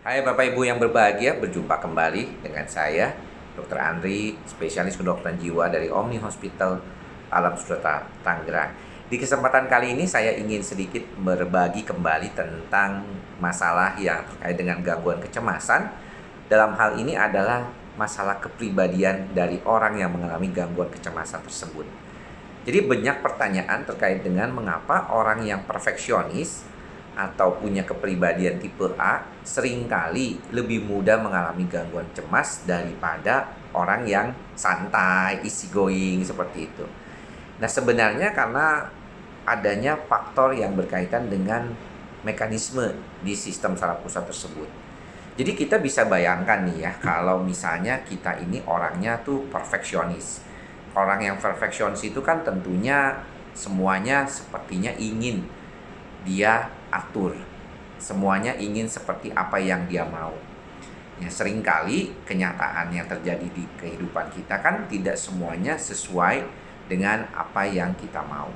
Hai Bapak Ibu yang berbahagia, berjumpa kembali dengan saya, Dr. Andri, spesialis kedokteran jiwa dari Omni Hospital Alam Sutera Tangerang. Di kesempatan kali ini saya ingin sedikit berbagi kembali tentang masalah yang terkait dengan gangguan kecemasan. Dalam hal ini adalah masalah kepribadian dari orang yang mengalami gangguan kecemasan tersebut. Jadi banyak pertanyaan terkait dengan mengapa orang yang perfeksionis atau punya kepribadian tipe A seringkali lebih mudah mengalami gangguan cemas daripada orang yang santai, easy going seperti itu. Nah, sebenarnya karena adanya faktor yang berkaitan dengan mekanisme di sistem saraf pusat tersebut. Jadi kita bisa bayangkan nih ya, kalau misalnya kita ini orangnya tuh perfeksionis. Orang yang perfeksionis itu kan tentunya semuanya sepertinya ingin dia atur. Semuanya ingin seperti apa yang dia mau. Ya, seringkali kenyataan yang terjadi di kehidupan kita kan tidak semuanya sesuai dengan apa yang kita mau.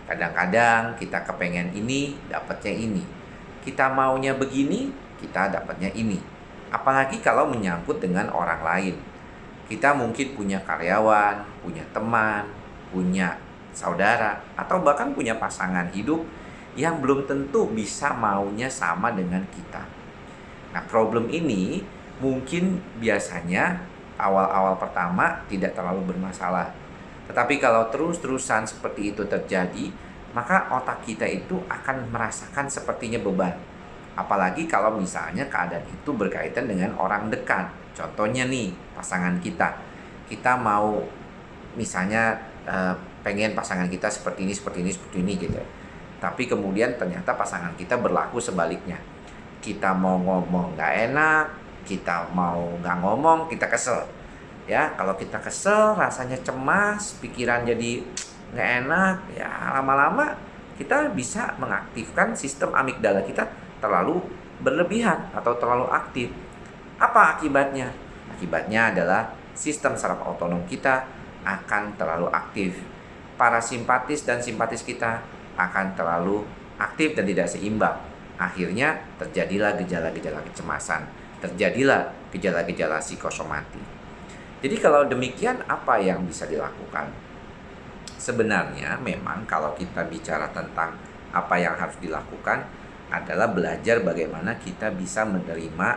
Kadang-kadang kita kepengen ini, dapatnya ini. Kita maunya begini, kita dapatnya ini. Apalagi kalau menyangkut dengan orang lain. Kita mungkin punya karyawan, punya teman, punya saudara, atau bahkan punya pasangan hidup yang belum tentu bisa maunya sama dengan kita. Nah, problem ini mungkin biasanya awal-awal pertama tidak terlalu bermasalah. Tetapi kalau terus-terusan seperti itu terjadi, maka otak kita itu akan merasakan sepertinya beban. Apalagi kalau misalnya keadaan itu berkaitan dengan orang dekat. Contohnya nih, pasangan kita. Kita mau misalnya pengen pasangan kita seperti ini, seperti ini, seperti ini gitu. Tapi kemudian ternyata pasangan kita berlaku sebaliknya. Kita mau ngomong nggak enak, kita mau nggak ngomong, kita kesel. Ya, kalau kita kesel, rasanya cemas, pikiran jadi nggak enak, ya lama-lama kita bisa mengaktifkan sistem amigdala kita terlalu berlebihan atau terlalu aktif. Apa akibatnya? Akibatnya adalah sistem saraf otonom kita akan terlalu aktif. Parasimpatis dan simpatis kita akan terlalu aktif dan tidak seimbang. Akhirnya terjadilah gejala-gejala kecemasan, terjadilah gejala-gejala psikosomatik. Jadi kalau demikian apa yang bisa dilakukan? Sebenarnya memang kalau kita bicara tentang apa yang harus dilakukan adalah belajar bagaimana kita bisa menerima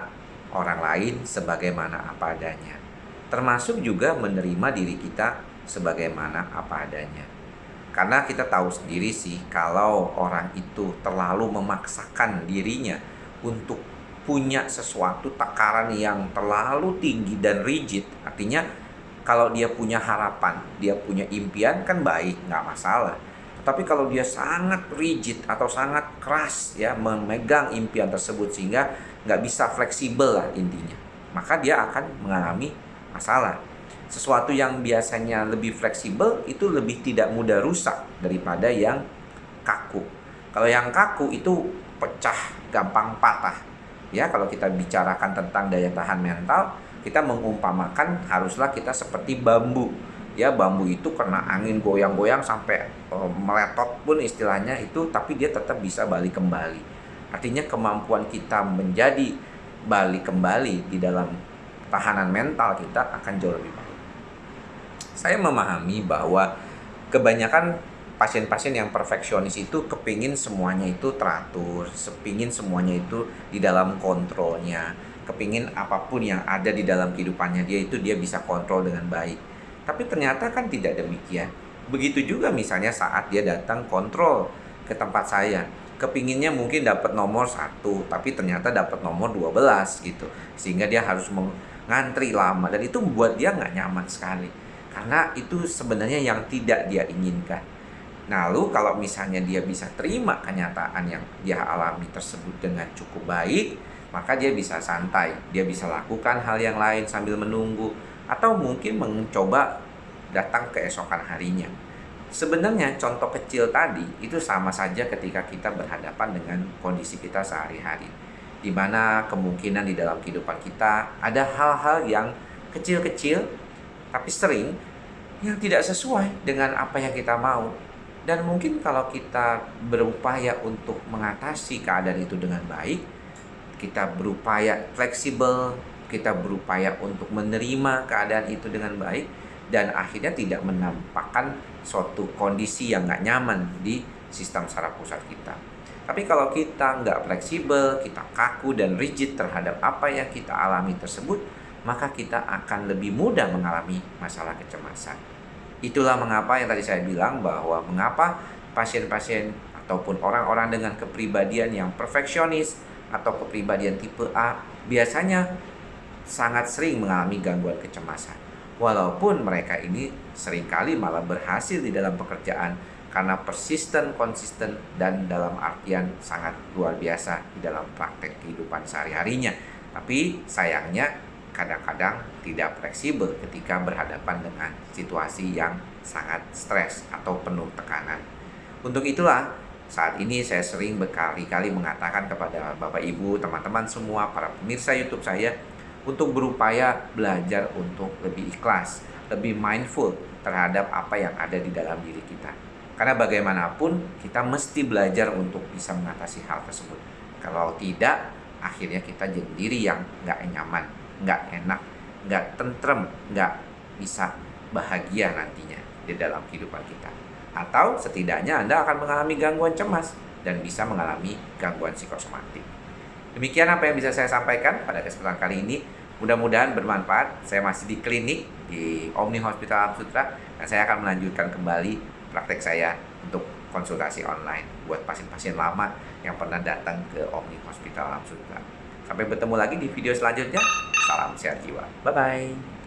orang lain sebagaimana apa adanya. Termasuk juga menerima diri kita sebagaimana apa adanya. Karena kita tahu sendiri sih, kalau orang itu terlalu memaksakan dirinya untuk punya sesuatu takaran yang terlalu tinggi dan rigid, artinya kalau dia punya harapan, dia punya impian kan baik, nggak masalah. Tapi kalau dia sangat rigid atau sangat keras ya memegang impian tersebut sehingga nggak bisa fleksibel lah intinya, maka dia akan mengalami masalah. Sesuatu yang biasanya lebih fleksibel itu lebih tidak mudah rusak daripada yang kaku. Kalau yang kaku itu pecah, gampang patah. Ya, kalau kita bicarakan tentang daya tahan mental, kita mengumpamakan haruslah kita seperti bambu. Ya, bambu itu kena angin goyang-goyang sampai meletot pun istilahnya itu, tapi dia tetap bisa balik kembali. Artinya kemampuan kita menjadi balik kembali di dalam tahanan mental kita akan jauh lebih baik. Saya memahami bahwa kebanyakan pasien-pasien yang perfeksionis itu kepingin semuanya itu teratur, kepingin semuanya itu di dalam kontrolnya, kepingin apapun yang ada di dalam kehidupannya dia itu dia bisa kontrol dengan baik. Tapi ternyata kan tidak demikian. Begitu juga misalnya saat dia datang kontrol ke tempat saya, kepinginnya mungkin dapat nomor 1, tapi ternyata dapat nomor 12 gitu. Sehingga dia harus mengantri lama dan itu membuat dia nggak nyaman sekali. Karena itu sebenarnya yang tidak dia inginkan. Nah, lalu kalau misalnya dia bisa terima kenyataan yang dia alami tersebut dengan cukup baik, maka dia bisa santai, dia bisa lakukan hal yang lain sambil menunggu, atau mungkin mencoba datang keesokan harinya. Sebenarnya contoh kecil tadi itu sama saja ketika kita berhadapan dengan kondisi kita sehari-hari, di mana kemungkinan di dalam kehidupan kita ada hal-hal yang kecil-kecil tapi sering yang tidak sesuai dengan apa yang kita mau. Dan mungkin kalau kita berupaya untuk mengatasi keadaan itu dengan baik, kita berupaya fleksibel, kita berupaya untuk menerima keadaan itu dengan baik, dan akhirnya tidak menampakkan suatu kondisi yang nggak nyaman di sistem saraf pusat kita. Tapi kalau kita nggak fleksibel, kita kaku dan rigid terhadap apa yang kita alami tersebut, maka kita akan lebih mudah mengalami masalah kecemasan. Itulah mengapa yang tadi saya bilang bahwa mengapa pasien-pasien ataupun orang-orang dengan kepribadian yang perfeksionis atau kepribadian tipe A biasanya sangat sering mengalami gangguan kecemasan. Walaupun mereka ini seringkali malah berhasil di dalam pekerjaan karena persisten, konsisten, dan dalam artian sangat luar biasa di dalam praktek kehidupan sehari-harinya. Tapi sayangnya kadang-kadang tidak fleksibel ketika berhadapan dengan situasi yang sangat stres atau penuh tekanan. Untuk itulah saat ini saya sering berkali-kali mengatakan kepada Bapak Ibu, teman-teman semua, para pemirsa YouTube saya, untuk berupaya belajar untuk lebih ikhlas, lebih mindful terhadap apa yang ada di dalam diri kita. Karena bagaimanapun kita mesti belajar untuk bisa mengatasi hal tersebut. Kalau tidak, akhirnya kita jadi diri yang nggak nyaman, nggak enak, nggak tentrem, nggak bisa bahagia nantinya di dalam kehidupan kita. Atau setidaknya Anda akan mengalami gangguan cemas dan bisa mengalami gangguan psikosomatik. Demikian apa yang bisa saya sampaikan pada kesempatan kali ini. Mudah-mudahan bermanfaat. Saya masih di klinik di Omni Hospital Alam Sutera, dan saya akan melanjutkan kembali praktek saya untuk konsultasi online buat pasien-pasien lama yang pernah datang ke Omni Hospital Alam Sutera. Sampai bertemu lagi di video selanjutnya. Salam sehat jiwa. Bye-bye.